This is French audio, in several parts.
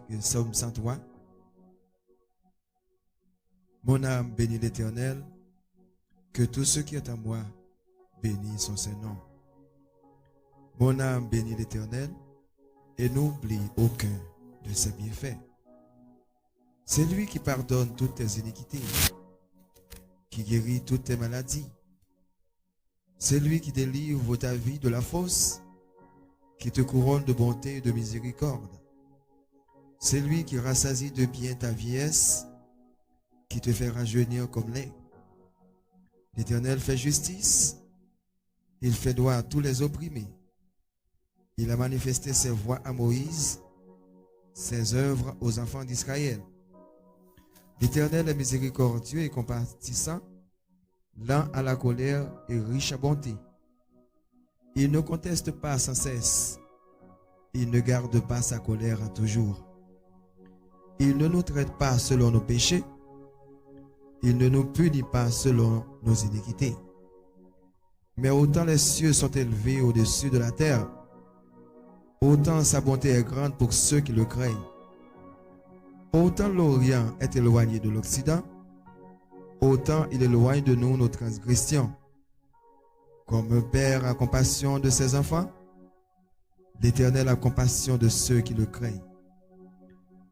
Psaume 103. Mon âme bénit l'Éternel, que tout ce qui est en moi bénisse son Saint-Nom. Mon âme bénit l'Éternel et n'oublie aucun de ses bienfaits. C'est lui qui pardonne toutes tes iniquités, qui guérit toutes tes maladies. C'est lui qui délivre ta vie de la fosse, qui te couronne de bonté et de miséricorde. C'est lui qui rassasie de bien ta vieillesse, qui te fait rajeunir comme lait. L'Éternel fait justice, il fait droit à tous les opprimés. Il a manifesté ses voies à Moïse, ses œuvres aux enfants d'Israël. L'Éternel est miséricordieux et compatissant, lent à la colère et riche à bonté. Il ne conteste pas sans cesse, il ne garde pas sa colère à toujours. Il ne nous traite pas selon nos péchés, il ne nous punit pas selon nos iniquités. Mais autant les cieux sont élevés au-dessus de la terre, autant sa bonté est grande pour ceux qui le craignent. Autant l'Orient est éloigné de l'Occident, autant il éloigne de nous nos transgressions. Comme un père a compassion de ses enfants, l'Éternel a compassion de ceux qui le craignent.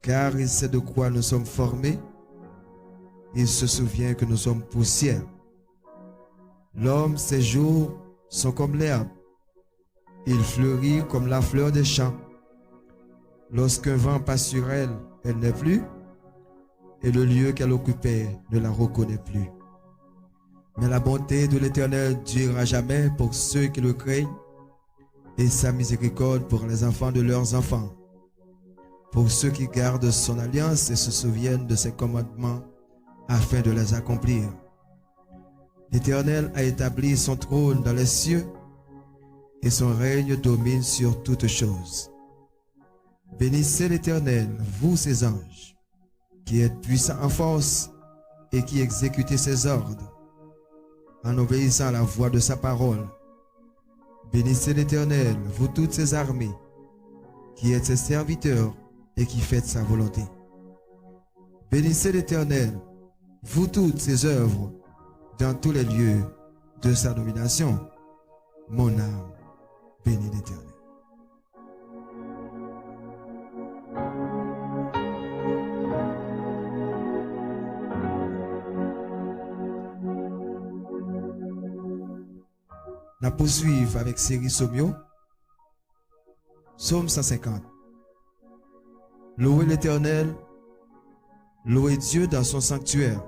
Car il sait de quoi nous sommes formés, il se souvient que nous sommes poussière. L'homme, ses jours sont comme l'herbe, il fleurit comme la fleur des champs. Lorsqu'un vent passe sur elle, elle n'est plus, et le lieu qu'elle occupait ne la reconnaît plus. Mais la bonté de l'Éternel durera jamais pour ceux qui le craignent, et sa miséricorde pour les enfants de leurs enfants, pour ceux qui gardent son alliance et se souviennent de ses commandements afin de les accomplir. L'Éternel a établi son trône dans les cieux, et son règne domine sur toutes choses. Bénissez l'Éternel, vous ses anges, qui êtes puissants en force et qui exécutez ses ordres, en obéissant à la voix de sa parole. Bénissez l'Éternel, vous toutes ses armées, qui êtes ses serviteurs et qui faites sa volonté. Bénissez l'Éternel, vous toutes ses œuvres, dans tous les lieux de sa domination. Mon âme bénit l'Éternel. Nous poursuivons avec série Somio. Psaume 150. Louez l'Éternel, louez Dieu dans son sanctuaire.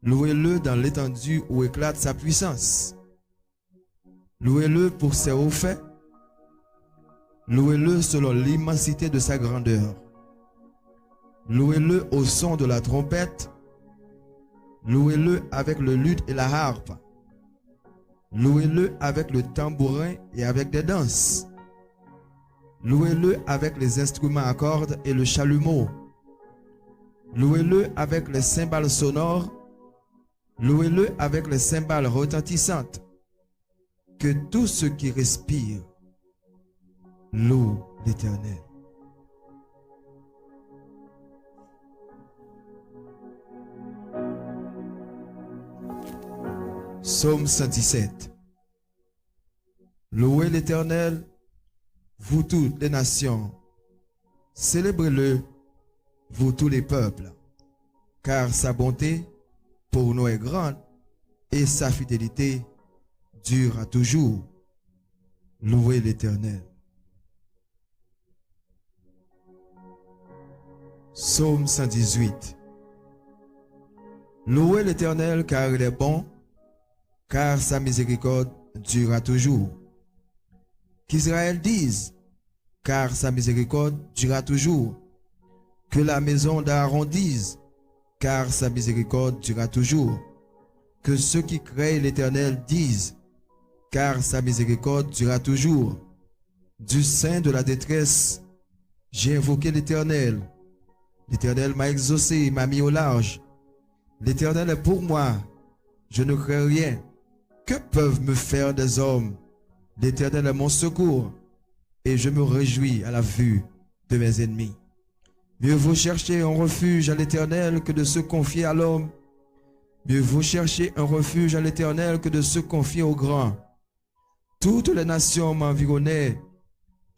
Louez-le dans l'étendue où éclate sa puissance. Louez-le pour ses hauts faits. Louez-le selon l'immensité de sa grandeur. Louez-le au son de la trompette. Louez-le avec le luth et la harpe. Louez-le avec le tambourin et avec des danses. Louez-le avec les instruments à cordes et le chalumeau. Louez-le avec les cymbales sonores. Louez-le avec les cymbales retentissantes. Que tout ce qui respire loue l'Éternel. Psaume 117. Louez l'Éternel, vous toutes les nations. Célébrez-le, vous tous les peuples, car sa bonté pour nous est grande et sa fidélité dure à toujours. Louez l'Éternel. Psaume 118. Louez l'Éternel car il est bon, car sa miséricorde durera toujours. Qu'Israël dise, car sa miséricorde durera toujours. Que la maison d'Aaron dise, car sa miséricorde durera toujours. Que ceux qui craignent l'Éternel disent, car sa miséricorde durera toujours. Du sein de la détresse, j'ai invoqué l'Éternel. L'Éternel m'a exaucé, m'a mis au large. L'Éternel est pour moi, je ne crains rien. Que peuvent me faire des hommes? L'Éternel est mon secours, et je me réjouis à la vue de mes ennemis. Mieux vaut chercher un refuge à l'Éternel que de se confier à l'homme. Mieux vaut chercher un refuge à l'Éternel que de se confier au grand. Toutes les nations m'environnaient.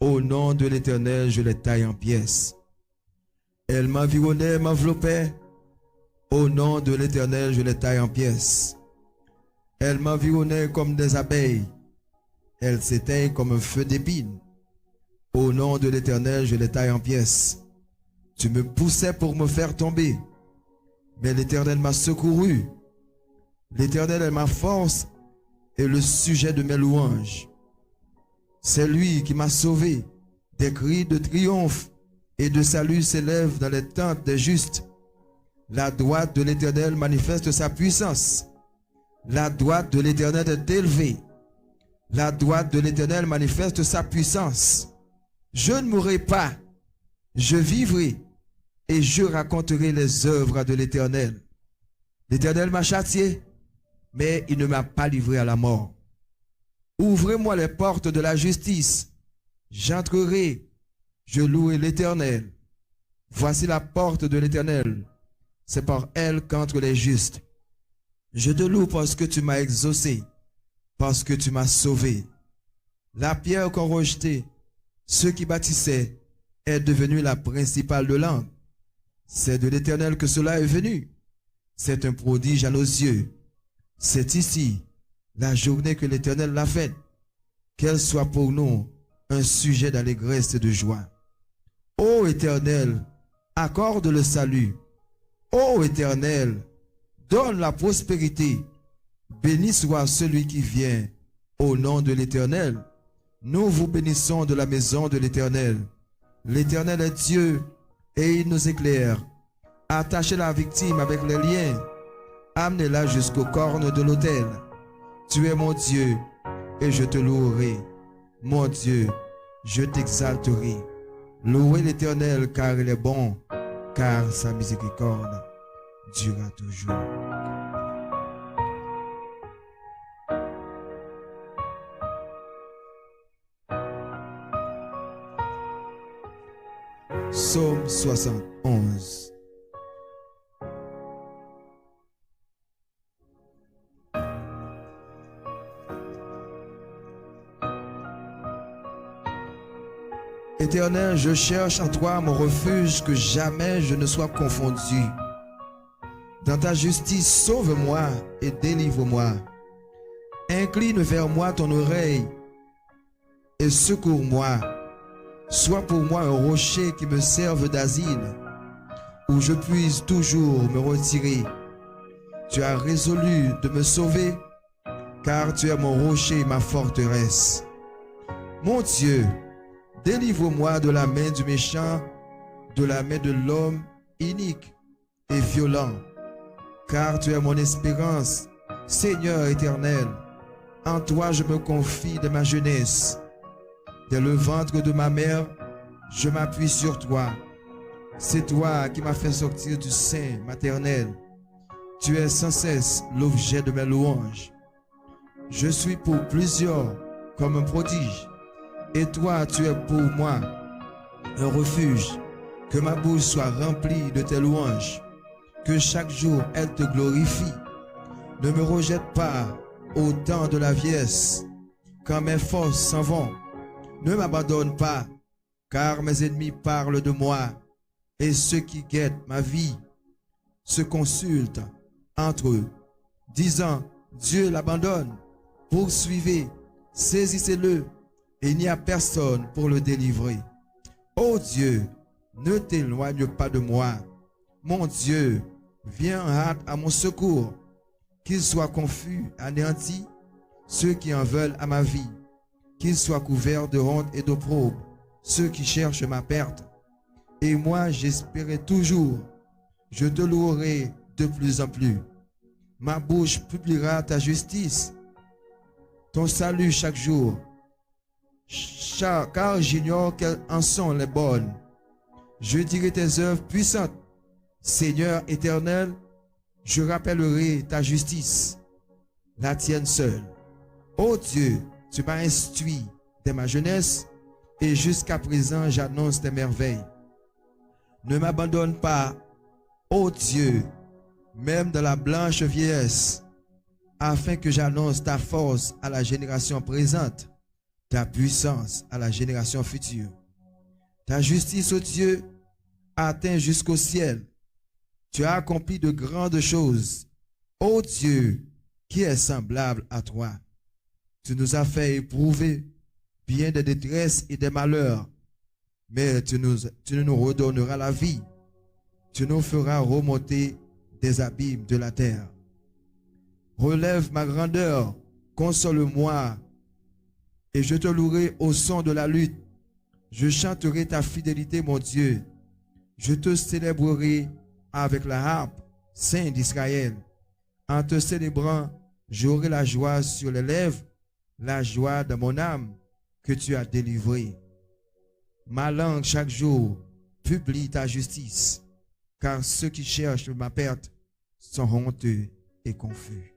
Au nom de l'Éternel, je les taille en pièces. Elles m'environnaient, m'enveloppaient. Au nom de l'Éternel, je les taille en pièces. Elles m'environnaient comme des abeilles. Elles s'éteignent comme un feu d'épines. Au nom de l'Éternel, je les taille en pièces. Tu me poussais pour me faire tomber. Mais l'Éternel m'a secouru. L'Éternel est ma force et le sujet de mes louanges. C'est lui qui m'a sauvé. Des cris de triomphe et de salut s'élèvent dans les tentes des justes. La droite de l'Éternel manifeste sa puissance. La droite de l'Éternel est élevée. La droite de l'Éternel manifeste sa puissance. Je ne mourrai pas, je vivrai et je raconterai les œuvres de l'Éternel. L'Éternel m'a châtié, mais il ne m'a pas livré à la mort. Ouvrez-moi les portes de la justice. J'entrerai, je louerai l'Éternel. Voici la porte de l'Éternel. C'est par elle qu'entrent les justes. Je te loue parce que tu m'as exaucé, parce que tu m'as sauvé. La pierre qu'ont rejetée ceux qui bâtissaient est devenue la principale de l'angle. C'est de l'Éternel que cela est venu. C'est un prodige à nos yeux. C'est ici la journée que l'Éternel l'a faite. Qu'elle soit pour nous un sujet d'allégresse et de joie. Ô Éternel, accorde le salut. Ô Éternel, donne la prospérité. Béni soit celui qui vient au nom de l'Éternel. Nous vous bénissons de la maison de l'Éternel. L'Éternel est Dieu et il nous éclaire. Attachez la victime avec les liens. Amenez-la jusqu'aux cornes de l'autel. Tu es mon Dieu et je te louerai. Mon Dieu, je t'exalterai. Louez l'Éternel car il est bon, car sa miséricorde durera toujours. Psaume 71. Éternel, je cherche en toi mon refuge, que jamais je ne sois confondu. Dans ta justice, sauve-moi et délivre-moi. Incline vers moi ton oreille et secours-moi. Sois pour moi un rocher qui me serve d'asile, où je puisse toujours me retirer. Tu as résolu de me sauver, car tu es mon rocher et ma forteresse. Mon Dieu, délivre-moi de la main du méchant, de la main de l'homme inique et violent, car tu es mon espérance, Seigneur éternel. En toi je me confie de ma jeunesse. Dès le ventre de ma mère, je m'appuie sur toi. C'est toi qui m'as fait sortir du sein maternel. Tu es sans cesse l'objet de mes louanges. Je suis pour plusieurs comme un prodige. Et toi, tu es pour moi un refuge. Que ma bouche soit remplie de tes louanges. Que chaque jour, elle te glorifie. Ne me rejette pas au temps de la vieillesse, quand mes forces s'en vont. Ne m'abandonne pas, car mes ennemis parlent de moi, et ceux qui guettent ma vie se consultent entre eux, disant, Dieu l'abandonne. Poursuivez, saisissez-le, et il n'y a personne pour le délivrer. Ô Dieu, ne t'éloigne pas de moi. Mon Dieu, viens en hâte à mon secours. Qu'ils soient confus, anéantis, ceux qui en veulent à ma vie. Qu'ils soient couverts de honte et d'opprobre, ceux qui cherchent ma perte. Et moi, j'espérais toujours. Je te louerai de plus en plus. Ma bouche publiera ta justice, ton salut chaque jour. Car j'ignore quelles en sont les bonnes. Je dirai tes œuvres puissantes. Seigneur éternel, je rappellerai ta justice, la tienne seule. Ô Dieu, tu m'as instruit dès ma jeunesse, et jusqu'à présent j'annonce tes merveilles. Ne m'abandonne pas, ô Dieu, même dans la blanche vieillesse, afin que j'annonce ta force à la génération présente, ta puissance à la génération future. Ta justice, ô Dieu, atteint jusqu'au ciel. Tu as accompli de grandes choses. Ô Dieu, qui est semblable à toi? Tu nous as fait éprouver bien des détresses et des malheurs, mais tu nous redonneras la vie. Tu nous feras remonter des abîmes de la terre. Relève ma grandeur, console-moi, et je te louerai au son de la lutte. Je chanterai ta fidélité, mon Dieu. Je te célébrerai avec la harpe, Saint d'Israël. En te célébrant, j'aurai la joie sur les lèvres, la joie de mon âme que tu as délivrée. Ma langue chaque jour publie ta justice, car ceux qui cherchent ma perte sont honteux et confus.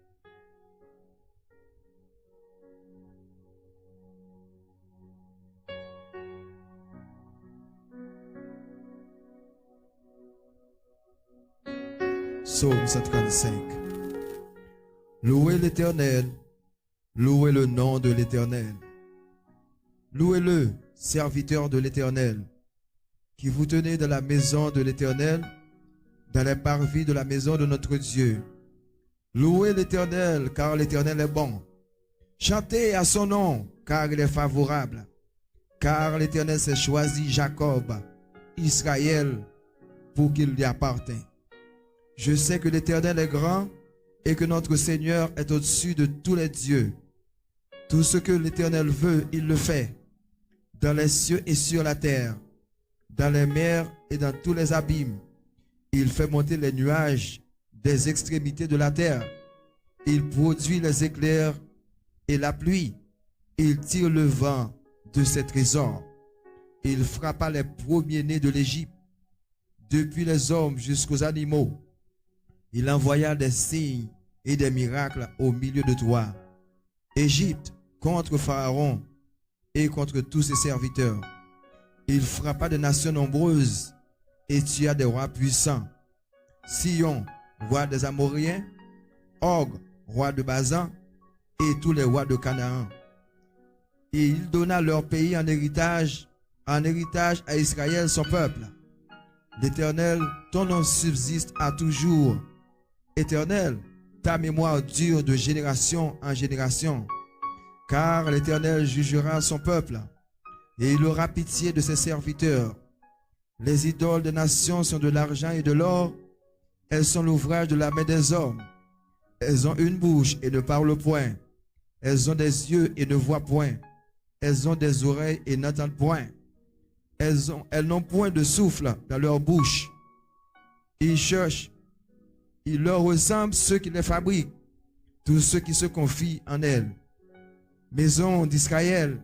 Psaume 135. Louez l'Éternel, louez le nom de l'Éternel. Louez-le, serviteurs de l'Éternel, qui vous tenez dans la maison de l'Éternel, dans les parvis de la maison de notre Dieu. Louez l'Éternel, car l'Éternel est bon. Chantez à son nom, car il est favorable. Car l'Éternel s'est choisi Jacob, Israël, pour qu'il lui appartînt. Je sais que l'Éternel est grand et que notre Seigneur est au-dessus de tous les dieux. Tout ce que l'Éternel veut, il le fait, dans les cieux et sur la terre, dans les mers et dans tous les abîmes. Il fait monter les nuages des extrémités de la terre. Il produit les éclairs et la pluie. Il tire le vent de ses trésors. Il frappa les premiers-nés de l'Égypte, depuis les hommes jusqu'aux animaux. Il envoya des signes et des miracles au milieu de toi. Égypte contre Pharaon et contre tous ses serviteurs. Il frappa des nations nombreuses et tua des rois puissants. Sion, roi des Amoriens, Og, roi de Bazan, et tous les rois de Canaan. Et il donna leur pays en héritage à Israël son peuple. L'Éternel, ton nom subsiste à toujours. Éternel, ta mémoire dure de génération en génération. Car l'Éternel jugera son peuple, et il aura pitié de ses serviteurs. Les idoles des nations sont de l'argent et de l'or. Elles sont l'ouvrage de la main des hommes. Elles ont une bouche et ne parlent point. Elles ont des yeux et ne voient point. Elles ont des oreilles et n'entendent point. Elles n'ont point de souffle dans leur bouche. Ils cherchent. Il leur ressemble ceux qui les fabriquent, tous ceux qui se confient en elles. Maison d'Israël,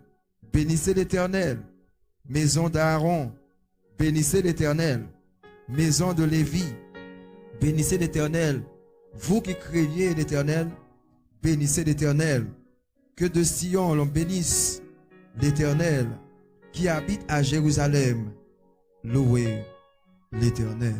bénissez l'Éternel. Maison d'Aaron, bénissez l'Éternel. Maison de Lévi, bénissez l'Éternel. Vous qui craignez l'Éternel, bénissez l'Éternel. Que de Sion l'on bénisse l'Éternel, qui habite à Jérusalem. Louez l'Éternel.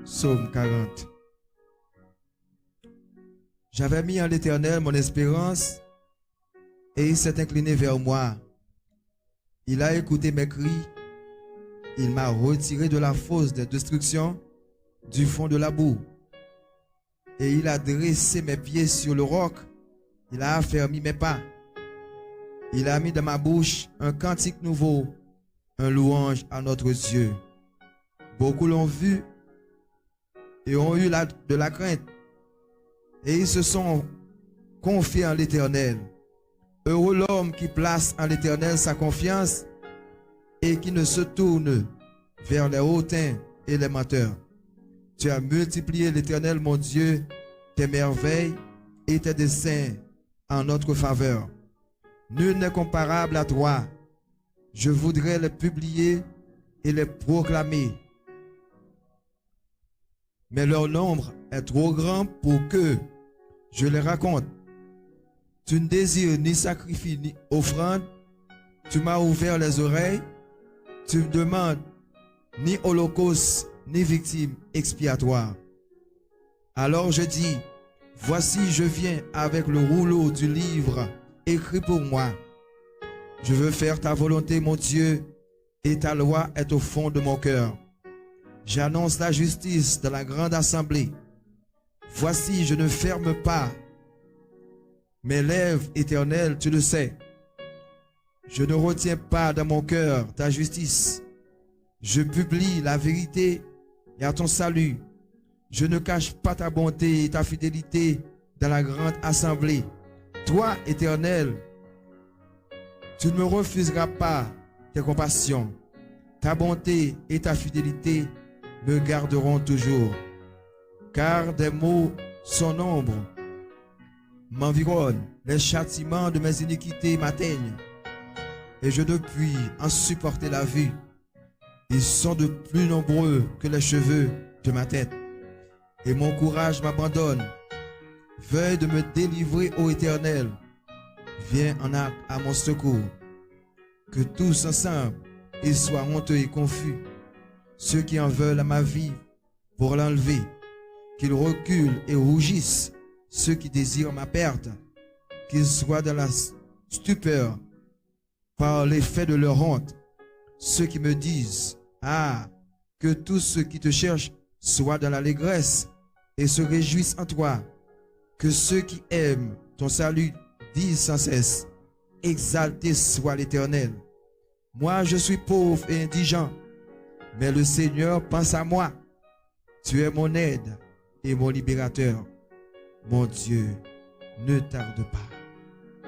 Psaume 40. J'avais mis en l'Éternel mon espérance et il s'est incliné vers moi. Il a écouté mes cris. Il m'a retiré de la fosse de destruction, du fond de la boue. Et il a dressé mes pieds sur le roc. Il a affermi mes pas. Il a mis dans ma bouche un cantique nouveau, un louange à notre Dieu. Beaucoup l'ont vu et ont eu de la crainte, et ils se sont confiés en l'Éternel. Heureux l'homme qui place en l'Éternel sa confiance et qui ne se tourne vers les hautains et les menteurs. Tu as multiplié, l'Éternel, mon Dieu, tes merveilles et tes desseins en notre faveur. Nul n'est comparable à toi. Je voudrais les publier et les proclamer. Mais leur nombre est trop grand pour que je les raconte. Tu ne désires ni sacrifice ni offrande. Tu m'as ouvert les oreilles. Tu me demandes ni holocauste ni victime expiatoire. Alors je dis, voici je viens avec le rouleau du livre écrit pour moi. Je veux faire ta volonté, mon Dieu, et ta loi est au fond de mon cœur. J'annonce la justice de la grande assemblée. Voici, je ne ferme pas mes lèvres éternelles, tu le sais. Je ne retiens pas dans mon cœur ta justice. Je publie la vérité et à ton salut. Je ne cache pas ta bonté et ta fidélité dans la grande assemblée. Toi, Éternel, tu ne me refuseras pas tes compassions. Ta bonté et ta fidélité me garderont toujours. Car des maux sans nombre m'environnent. Les châtiments de mes iniquités m'atteignent. Et je ne puis en supporter la vue. Ils sont de plus nombreux que les cheveux de ma tête. Et mon courage m'abandonne. Veuille de me délivrer, ô Éternel. Viens en à mon secours. Que tous ensemble, ils soient honteux et confus. Ceux qui en veulent à ma vie pour l'enlever. Qu'ils reculent et rougissent. Ceux qui désirent ma perte. Qu'ils soient dans la stupeur par l'effet de leur honte. Ceux qui me disent, ah, que tous ceux qui te cherchent soient dans l'allégresse et se réjouissent en toi. Que ceux qui aiment ton salut disent sans cesse, exalté soit l'Éternel. Moi, je suis pauvre et indigent, mais le Seigneur pense à moi. Tu es mon aide et mon libérateur. Mon Dieu, ne tarde pas.